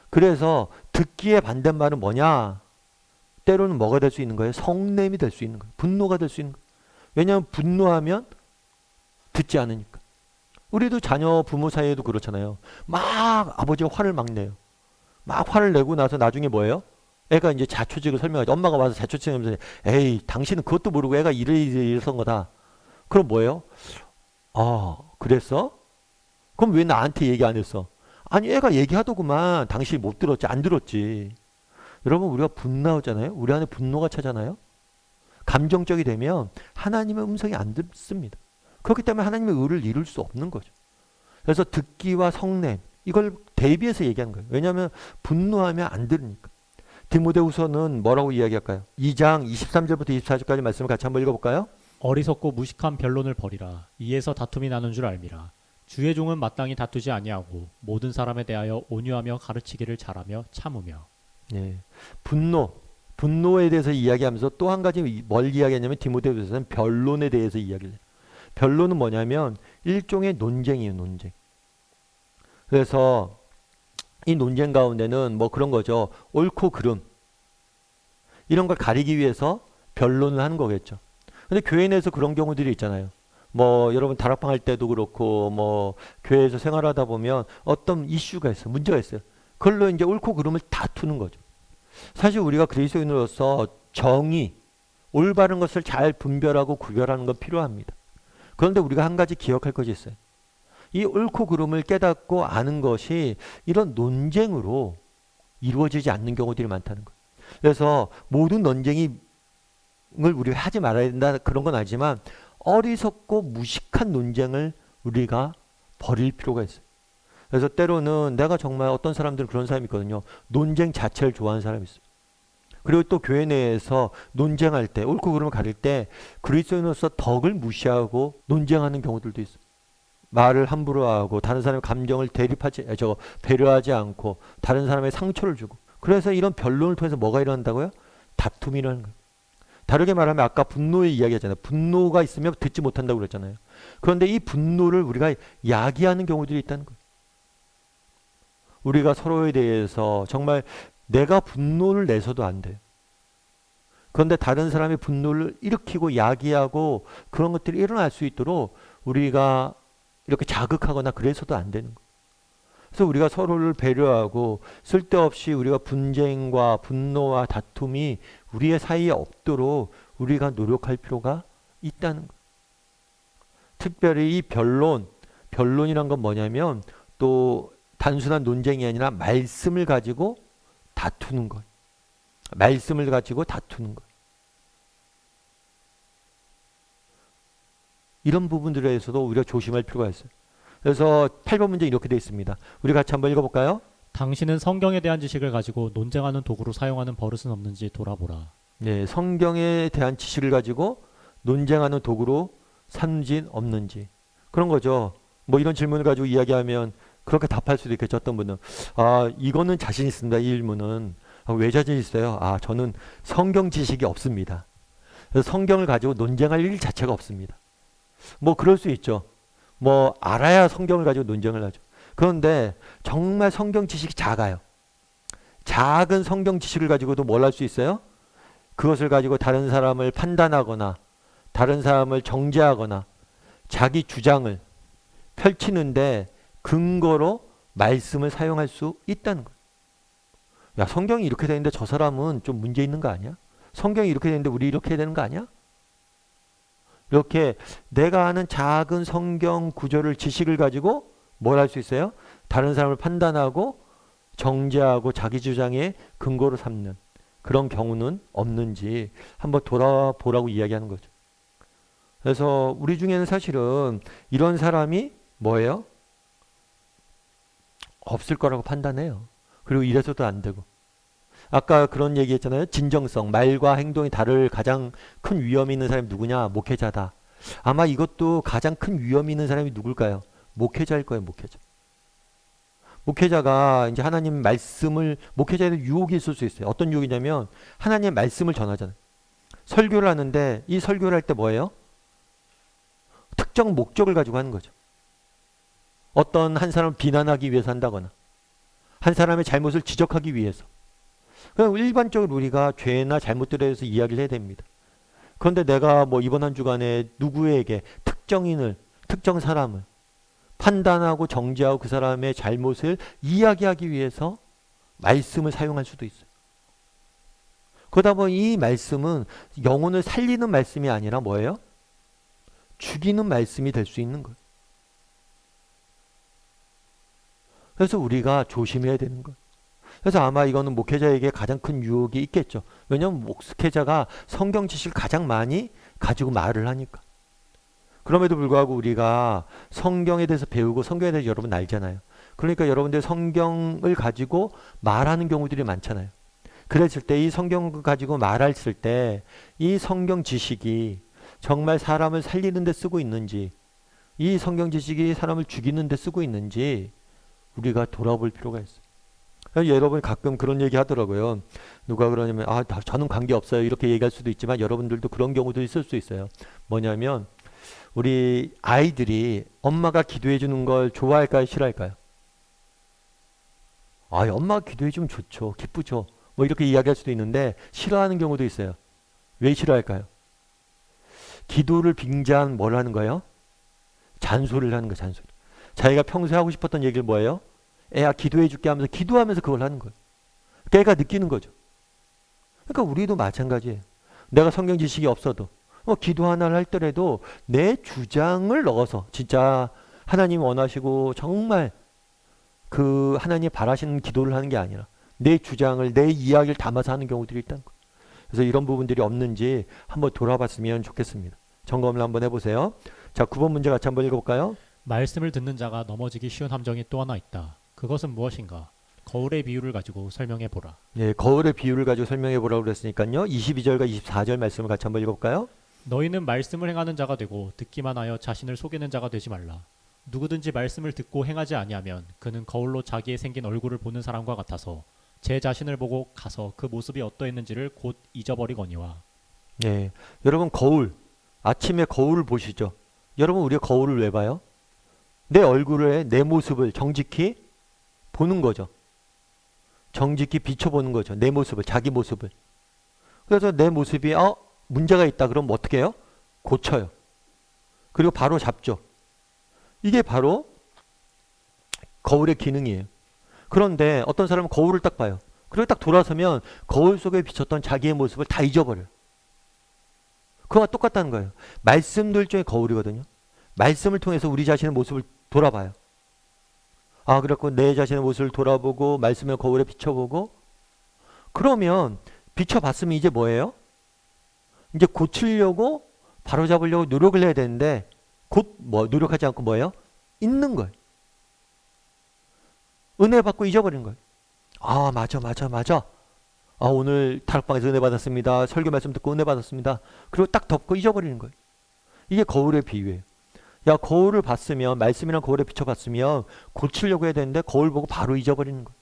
그래서 듣기의 반대말은 뭐냐? 때로는 뭐가 될 수 있는 거예요? 성냄이 될 수 있는 거예요. 분노가 될 수 있는 거예요. 왜냐하면 분노하면 듣지 않으니까. 우리도 자녀 부모 사이에도 그렇잖아요. 막 아버지가 화를 막 내요. 막 화를 내고 나서 나중에 뭐예요? 애가 이제 자초지를 설명하죠. 엄마가 와서 자초지하면서 에이 당신은 그것도 모르고 애가 이래서 거다. 그럼 뭐예요? 아 그랬어? 그럼 왜 나한테 얘기 안 했어? 아니 애가 얘기하더구만 당신이 못 들었지 안 들었지. 여러분 우리가 분노하잖아요. 우리 안에 분노가 차잖아요. 감정적이 되면 하나님의 음성이 안 듣습니다. 그렇기 때문에 하나님의 의를 이룰 수 없는 거죠. 그래서 듣기와 성냄 이걸 대비해서 얘기하는 거예요. 왜냐하면 분노하면 안 들으니까. 디모데후서는 뭐라고 이야기할까요? 2장 23절부터 24절까지 말씀을 같이 한번 읽어볼까요? 어리석고 무식한 변론을 버리라. 이에서 다툼이 나는 줄 알미라. 주의 종은 마땅히 다투지 아니하고 모든 사람에 대하여 온유하며 가르치기를 잘하며 참으며. 예. 분노에 대해서 이야기하면서 또 한 가지 뭘 이야기하냐면 디모데후서는 변론에 대해서 이야기를 해요. 변론은 뭐냐면 일종의 논쟁이에요. 논쟁. 그래서 이 논쟁 가운데는 뭐 그런 거죠. 옳고 그름 이런 걸 가리기 위해서 변론을 하는 거겠죠. 근데 교회 내에서 그런 경우들이 있잖아요. 뭐 여러분 다락방 할 때도 그렇고 뭐 교회에서 생활하다 보면 어떤 이슈가 있어요. 문제가 있어요. 그걸로 이제 옳고 그름을 다투는 거죠. 사실 우리가 그리스도인으로서 정의, 올바른 것을 잘 분별하고 구별하는 건 필요합니다. 그런데 우리가 한 가지 기억할 것이 있어요. 이 옳고 그름을 깨닫고 아는 것이 이런 논쟁으로 이루어지지 않는 경우들이 많다는 거예요. 그래서 모든 논쟁을 우리가 하지 말아야 된다 그런 건 아니지만 어리석고 무식한 논쟁을 우리가 버릴 필요가 있어요. 그래서 때로는 내가 정말 어떤 사람들은 그런 사람이 있거든요. 논쟁 자체를 좋아하는 사람이 있어요. 그리고 또 교회 내에서 논쟁할 때 옳고 그름을 가릴 때 그리스도인으로서 덕을 무시하고 논쟁하는 경우들도 있어요. 말을 함부로 하고 다른 사람의 감정을 배려하지 않고 다른 사람의 상처를 주고 그래서 이런 변론을 통해서 뭐가 일어난다고요? 다툼이 일어나는 거예요. 다르게 말하면 아까 분노의 이야기하잖아요. 분노가 있으면 듣지 못한다고 그랬잖아요. 그런데 이 분노를 우리가 야기하는 경우들이 있다는 거예요. 우리가 서로에 대해서 정말 내가 분노를 내서도 안 돼요. 그런데 다른 사람의 분노를 일으키고 야기하고 그런 것들이 일어날 수 있도록 우리가 이렇게 자극하거나 그래서도 안 되는 거예요. 그래서 우리가 서로를 배려하고 쓸데없이 우리가 분쟁과 분노와 다툼이 우리의 사이에 없도록 우리가 노력할 필요가 있다는 거예요. 특별히 이 변론이란 건 뭐냐면 또 단순한 논쟁이 아니라 말씀을 가지고 다투는 거예요. 말씀을 가지고 다투는 거예요. 이런 부분들에서도 우리가 조심할 필요가 있어요. 그래서 8번 문제 이렇게 되어 있습니다. 우리 같이 한번 읽어볼까요? 당신은 성경에 대한 지식을 가지고 논쟁하는 도구로 사용하는 버릇은 없는지 돌아보라. 네, 성경에 대한 지식을 가지고 논쟁하는 도구로 삼진 없는지 그런 거죠. 뭐 이런 질문을 가지고 이야기하면 그렇게 답할 수도 있겠죠. 어떤 분은 이거는 자신 있습니다. 이 질문은 왜 자신 있어요? 저는 성경 지식이 없습니다. 그래서 성경을 가지고 논쟁할 일 자체가 없습니다. 뭐 그럴 수 있죠. 뭐 알아야 성경을 가지고 논쟁을 하죠. 그런데 정말 성경 지식이 작아요. 작은 성경 지식을 가지고도 뭘 할 수 있어요? 그것을 가지고 다른 사람을 판단하거나 다른 사람을 정죄하거나 자기 주장을 펼치는데 근거로 말씀을 사용할 수 있다는 거예요. 야, 성경이 이렇게 되는데 저 사람은 좀 문제 있는 거 아니야? 성경이 이렇게 되는데 우리 이렇게 해야 되는 거 아니야? 이렇게 내가 아는 작은 성경 구절을 지식을 가지고 뭘 할 수 있어요? 다른 사람을 판단하고 정죄하고 자기 주장의 근거로 삼는 그런 경우는 없는지 한번 돌아보라고 이야기하는 거죠. 그래서 우리 중에는 사실은 이런 사람이 뭐예요? 없을 거라고 판단해요. 그리고 이래서도 안 되고. 아까 그런 얘기 했잖아요. 진정성, 말과 행동이 다를 가장 큰 위험이 있는 사람이 누구냐? 목회자다. 아마 이것도 가장 큰 위험이 있는 사람이 누굴까요? 목회자일 거예요. 목회자가 이제 하나님 말씀을 목회자에는 유혹이 있을 수 있어요. 어떤 유혹이냐면 하나님의 말씀을 전하잖아요. 설교를 하는데 이 설교를 할 때 뭐예요? 특정 목적을 가지고 하는 거죠. 어떤 한 사람을 비난하기 위해서 한다거나 한 사람의 잘못을 지적하기 위해서. 그냥 일반적으로 우리가 죄나 잘못들에 대해서 이야기를 해야 됩니다. 그런데 내가 뭐 이번 한 주간에 누구에게 특정 사람을 판단하고 정죄하고 그 사람의 잘못을 이야기하기 위해서 말씀을 사용할 수도 있어요. 그러다 보니 이 말씀은 영혼을 살리는 말씀이 아니라 뭐예요? 죽이는 말씀이 될 수 있는 거예요. 그래서 우리가 조심해야 되는 거예요. 그래서 아마 이거는 목회자에게 가장 큰 유혹이 있겠죠. 왜냐하면 목회자가 성경 지식을 가장 많이 가지고 말을 하니까. 그럼에도 불구하고 우리가 성경에 대해서 배우고 성경에 대해서 여러분 알잖아요. 그러니까 여러분들 성경을 가지고 말하는 경우들이 많잖아요. 그랬을 때 이 성경을 가지고 말했을 때 이 성경 지식이 정말 사람을 살리는 데 쓰고 있는지 이 성경 지식이 사람을 죽이는 데 쓰고 있는지 우리가 돌아볼 필요가 있어요. 여러분이 가끔 그런 얘기 하더라고요. 누가 그러냐면 저는 관계없어요 이렇게 얘기할 수도 있지만 여러분들도 그런 경우도 있을 수 있어요. 뭐냐면 우리 아이들이 엄마가 기도해 주는 걸 좋아할까요? 싫어할까요? 엄마가 기도해 주면 좋죠. 기쁘죠. 뭐 이렇게 이야기할 수도 있는데 싫어하는 경우도 있어요. 왜 싫어할까요? 기도를 빙자한 뭘 하는 거예요? 잔소리를 하는 거예요. 잔소리. 자기가 평소에 하고 싶었던 얘기를 뭐예요? 애야 기도해 줄게 하면서 기도하면서 그걸 하는 거예요. 걔가 느끼는 거죠. 그러니까 우리도 마찬가지예요. 내가 성경 지식이 없어도 기도 하나를 할 때라도 내 주장을 넣어서 진짜 하나님 원하시고 정말 그 하나님 바라시는 기도를 하는 게 아니라 내 주장을 내 이야기를 담아서 하는 경우들이 있다는 거예요. 그래서 이런 부분들이 없는지 한번 돌아봤으면 좋겠습니다. 점검을 한번 해보세요. 자, 9번 문제 같이 한번 읽어볼까요? 말씀을 듣는 자가 넘어지기 쉬운 함정이 또 하나 있다. 그것은 무엇인가? 거울의 비유를 가지고 설명해 보라. 예, 거울의 비유를 가지고 설명해 보라고 그랬으니까요. 22절과 24절 말씀을 같이 한번 읽어볼까요? 너희는 말씀을 행하는 자가 되고 듣기만 하여 자신을 속이는 자가 되지 말라. 누구든지 말씀을 듣고 행하지 아니하면 그는 거울로 자기의 생긴 얼굴을 보는 사람과 같아서 제 자신을 보고 가서 그 모습이 어떠했는지를 곧 잊어버리거니와. 예, 여러분 거울, 아침에 거울을 보시죠. 여러분 우리가 거울을 왜 봐요? 내 얼굴에 내 모습을 정직히 보는 거죠. 정직히 비춰보는 거죠. 내 모습을, 자기 모습을. 그래서 내 모습이 문제가 있다 그러면 어떻게 해요? 고쳐요. 그리고 바로 잡죠. 이게 바로 거울의 기능이에요. 그런데 어떤 사람은 거울을 딱 봐요. 그리고 딱 돌아서면 거울 속에 비쳤던 자기의 모습을 다 잊어버려요. 그거와 똑같다는 거예요. 말씀도 일종의 거울이거든요. 말씀을 통해서 우리 자신의 모습을 돌아봐요. 그래갖고 내 자신의 모습을 돌아보고 말씀을 거울에 비춰보고 그러면 비춰봤으면 이제 뭐예요? 이제 고치려고 바로잡으려고 노력을 해야 되는데 곧 노력하지 않고 뭐예요? 잊는 거예요. 은혜 받고 잊어버리는 거예요. 맞아. 오늘 다락방에서 은혜 받았습니다. 설교 말씀 듣고 은혜 받았습니다. 그리고 딱 덮고 잊어버리는 거예요. 이게 거울의 비유예요. 야, 거울을 봤으면 말씀이랑 거울에 비춰봤으면 고치려고 해야 되는데 거울 보고 바로 잊어버리는 거예요.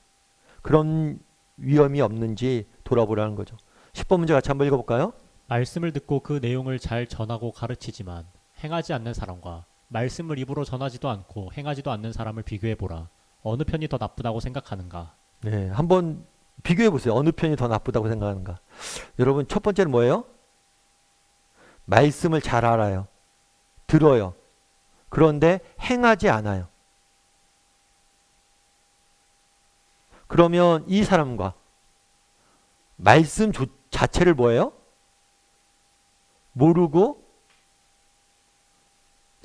그런 위험이 없는지 돌아보라는 거죠. 10번 문제 같이 한번 읽어볼까요? 말씀을 듣고 그 내용을 잘 전하고 가르치지만 행하지 않는 사람과 말씀을 입으로 전하지도 않고 행하지도 않는 사람을 비교해 보라. 어느 편이 더 나쁘다고 생각하는가? 네, 한번 비교해 보세요. 어느 편이 더 나쁘다고 생각하는가? 여러분 첫 번째는 뭐예요? 말씀을 잘 알아요. 들어요. 그런데 행하지 않아요. 그러면 이 사람과 말씀 자체를 뭐예요? 모르고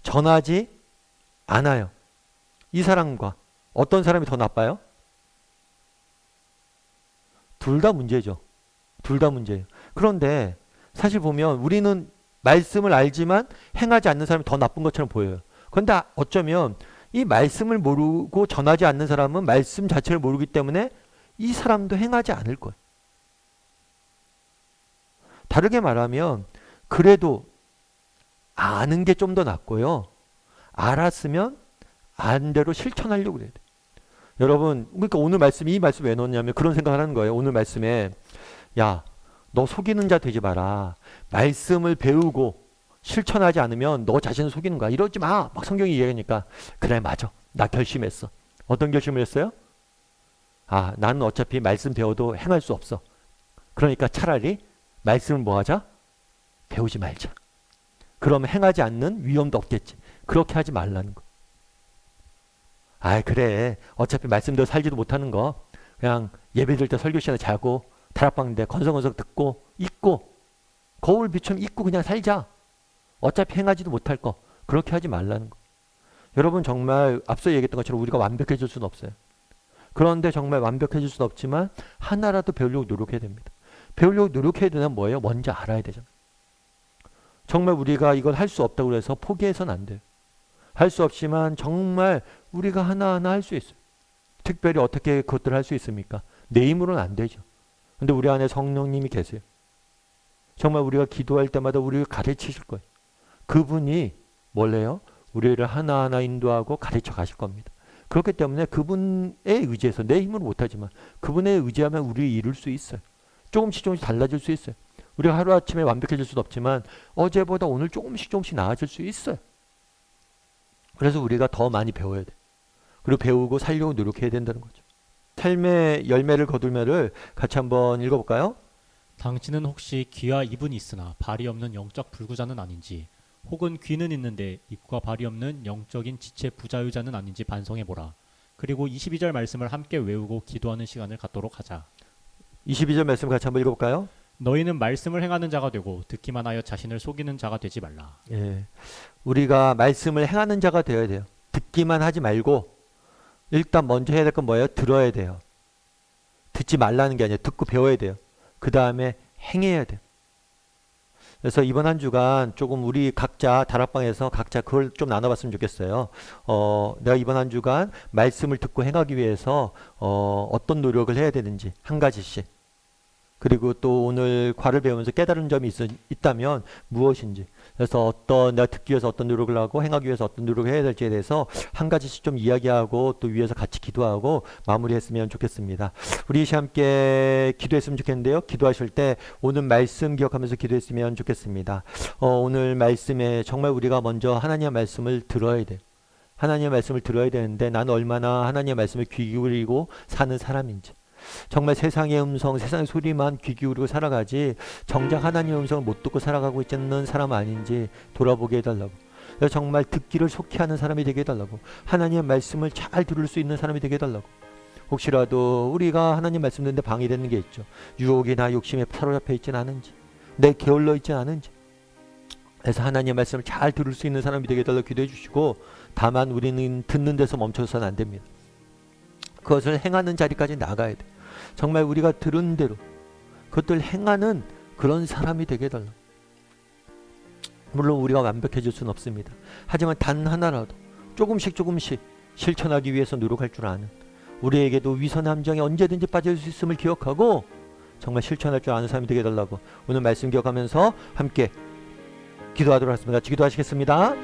전하지 않아요. 이 사람과 어떤 사람이 더 나빠요? 둘 다 문제죠. 둘 다 문제예요. 그런데 사실 보면 우리는 말씀을 알지만 행하지 않는 사람이 더 나쁜 것처럼 보여요. 그런데 어쩌면 이 말씀을 모르고 전하지 않는 사람은 말씀 자체를 모르기 때문에 이 사람도 행하지 않을 거예요. 다르게 말하면 그래도 아는 게 좀 더 낫고요. 알았으면 안 대로 실천하려고 그래야 돼요. 여러분, 그러니까 오늘 이 말씀 왜 넣었냐면 그런 생각을 하는 거예요. 오늘 말씀에 야, 너 속이는 자 되지 마라. 말씀을 배우고 실천하지 않으면 너 자신을 속이는 거야. 이러지 마. 막 성경이 얘기하니까 그래 맞아. 나 결심했어. 어떤 결심을 했어요? 나는 어차피 말씀 배워도 행할 수 없어. 그러니까 차라리 말씀을 뭐 하자? 배우지 말자. 그러면 행하지 않는 위험도 없겠지. 그렇게 하지 말라는 거. 그래. 어차피 말씀대로 살지도 못하는 거. 그냥 예배 드릴 때 설교 시간에 자고 다락방인데 건성건성 듣고 잊고 거울 비추면 잊고 그냥 살자. 어차피 행하지도 못할 거. 그렇게 하지 말라는 거. 여러분 정말 앞서 얘기했던 것처럼 우리가 완벽해질 수는 없어요. 그런데 정말 완벽해질 수는 없지만 하나라도 배우려고 노력해야 됩니다. 배우려고 노력해야 되면 뭐예요? 먼저 알아야 되잖아요. 정말 우리가 이걸 할 수 없다고 해서 포기해서는 안 돼요. 할 수 없지만 정말 우리가 하나하나 할 수 있어요. 특별히 어떻게 그것들을 할 수 있습니까? 내 힘으로는 안 되죠. 근데 우리 안에 성령님이 계세요. 정말 우리가 기도할 때마다 우리를 가르치실 거예요. 그분이 뭘래요? 우리를 하나하나 인도하고 가르쳐 가실 겁니다. 그렇기 때문에 그분에 의지해서 내 힘으로 못하지만 그분에 의지하면 우리 이룰 수 있어요. 조금씩 달라질 수 있어요. 우리가 하루아침에 완벽해질 수는 없지만 어제보다 오늘 조금씩 나아질 수 있어요. 그래서 우리가 더 많이 배워야 돼요. 그리고 배우고 살려고 노력해야 된다는 거죠. 삶의 열매를 거둘매를 같이 한번 읽어볼까요? 당신은 혹시 귀와 입은 있으나 발이 없는 영적 불구자는 아닌지, 혹은 귀는 있는데 입과 발이 없는 영적인 지체 부자유자는 아닌지 반성해보라. 그리고 22절 말씀을 함께 외우고 기도하는 시간을 갖도록 하자. 22절 말씀 같이 한번 읽어볼까요? 너희는 말씀을 행하는 자가 되고 듣기만 하여 자신을 속이는 자가 되지 말라. 예, 우리가 말씀을 행하는 자가 되어야 돼요. 듣기만 하지 말고 일단 먼저 해야 될 건 뭐예요? 들어야 돼요. 듣지 말라는 게 아니라 듣고 배워야 돼요. 그 다음에 행해야 돼요. 그래서 이번 한 주간 조금 우리 각자 다락방에서 각자 그걸 좀 나눠봤으면 좋겠어요. 내가 이번 한 주간 말씀을 듣고 행하기 위해서 어떤 노력을 해야 되는지 한 가지씩. 그리고 또 오늘 과를 배우면서 깨달은 점이 있다면 무엇인지. 그래서 내가 듣기 위해서 어떤 노력을 하고 행하기 위해서 어떤 노력을 해야 될지에 대해서 한 가지씩 좀 이야기하고 또 위에서 같이 기도하고 마무리했으면 좋겠습니다. 우리 함께 기도했으면 좋겠는데요. 기도하실 때 오늘 말씀 기억하면서 기도했으면 좋겠습니다. 오늘 말씀에 정말 우리가 먼저 하나님의 말씀을 들어야 돼요. 하나님의 말씀을 들어야 되는데 나는 얼마나 하나님의 말씀을 귀 기울이고 사는 사람인지. 정말 세상의 음성, 세상의 소리만 귀 기울이고 살아가지 정작 하나님의 음성을 못 듣고 살아가고 있는 사람 아닌지 돌아보게 해달라고. 정말 듣기를 속히 하는 사람이 되게 해달라고. 하나님의 말씀을 잘 들을 수 있는 사람이 되게 해달라고. 혹시라도 우리가 하나님 말씀 듣는데 방해되는 게 있죠. 유혹이나 욕심에 사로잡혀 있진 않은지, 내 게을러 있진 않은지. 그래서 하나님의 말씀을 잘 들을 수 있는 사람이 되게 해달라고 기도해 주시고, 다만 우리는 듣는 데서 멈춰서는 안 됩니다. 그것을 행하는 자리까지 나가야 돼. 정말 우리가 들은 대로 그것들 행하는 그런 사람이 되게 해달라. 물론 우리가 완벽해질 수는 없습니다. 하지만 단 하나라도 조금씩 실천하기 위해서 노력할 줄 아는, 우리에게도 위선의 함정에 언제든지 빠질 수 있음을 기억하고 정말 실천할 줄 아는 사람이 되게 해달라고 오늘 말씀 기억하면서 함께 기도하도록 하겠습니다. 같이 기도하시겠습니다.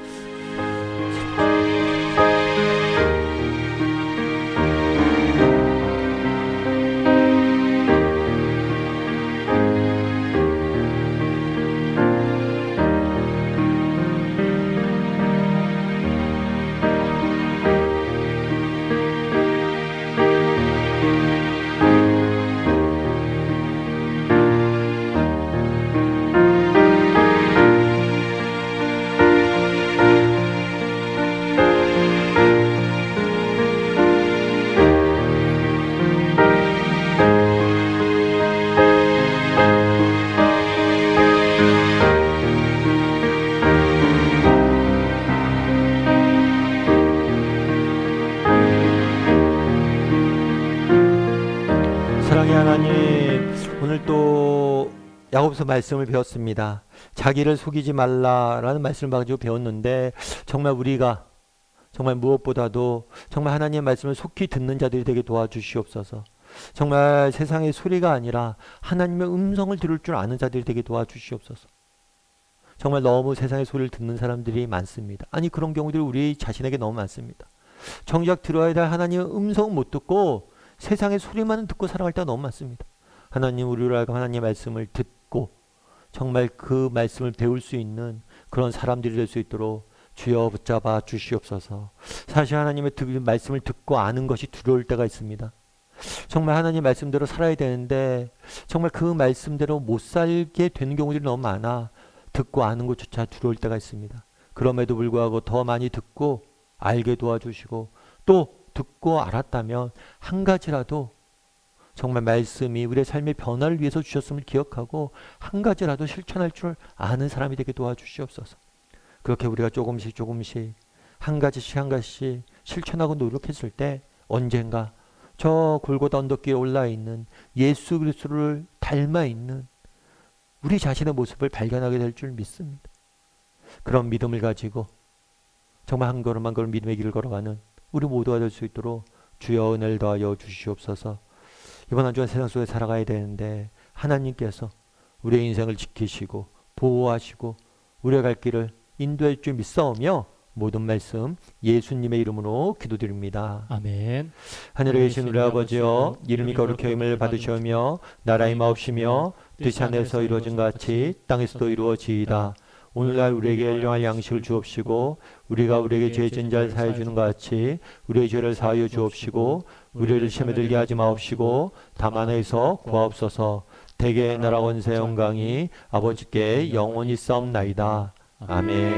사랑의 하나님, 오늘 또 야고보서 말씀을 배웠습니다. 자기를 속이지 말라라는 말씀을 가지고 배웠는데 정말 우리가 정말 무엇보다도 정말 하나님의 말씀을 속히 듣는 자들이 되게 도와주시옵소서. 정말 세상의 소리가 아니라 하나님의 음성을 들을 줄 아는 자들이 되게 도와주시옵소서. 정말 너무 세상의 소리를 듣는 사람들이 많습니다. 아니 그런 경우들이 우리 자신에게 너무 많습니다. 정작 들어야 될 하나님의 음성은 못 듣고 세상의 소리만 듣고 살아갈 때가 너무 많습니다. 하나님, 우리로 하여금 하나님의 말씀을 듣고 정말 그 말씀을 배울 수 있는 그런 사람들이 될 수 있도록 주여 붙잡아 주시옵소서. 사실 하나님의 말씀을 듣고 아는 것이 두려울 때가 있습니다. 정말 하나님 말씀대로 살아야 되는데 정말 그 말씀대로 못 살게 되는 경우들이 너무 많아 듣고 아는 것조차 두려울 때가 있습니다. 그럼에도 불구하고 더 많이 듣고 알게 도와주시고 또 듣고 알았다면 한 가지라도 정말 말씀이 우리의 삶의 변화를 위해서 주셨음을 기억하고 한 가지라도 실천할 줄 아는 사람이 되게 도와주시옵소서. 그렇게 우리가 조금씩 한 가지씩 실천하고 노력했을 때 언젠가 저 골고다 언덕길에 올라 있는 예수 그리스도를 닮아 있는 우리 자신의 모습을 발견하게 될 줄 믿습니다. 그런 믿음을 가지고 정말 한 걸음 한 걸음 믿음의 길을 걸어가는 우리 모두가 될 수 있도록 주여 은혜를 더하여 주시옵소서. 이번 한 주간 세상 속에 살아가야 되는데 하나님께서 우리의 인생을 지키시고 보호하시고 우리가 갈 길을 인도할 줄 믿사오며 모든 말씀 예수님의 이름으로 기도드립니다. 아멘. 하늘에 계신 우리 아버지여, 이름이 거룩히 여김을 받으시오며 나라의 마옵시며 뜻이 하늘에서 이루어진 같이 땅에서도 이루어지이다. 오늘날 우리에게 일용할 양식을 주옵시고 우리가 우리에게 죄 지은 자를 사하여 주는 것 같이 우리의 죄를 사하여 주옵시고 우리를 시험에 들게 하지 마옵시고 다만 에서 구하옵소서. 대개 나라 원세 영광이 아버지께 영원히 싸움나이다. 아멘.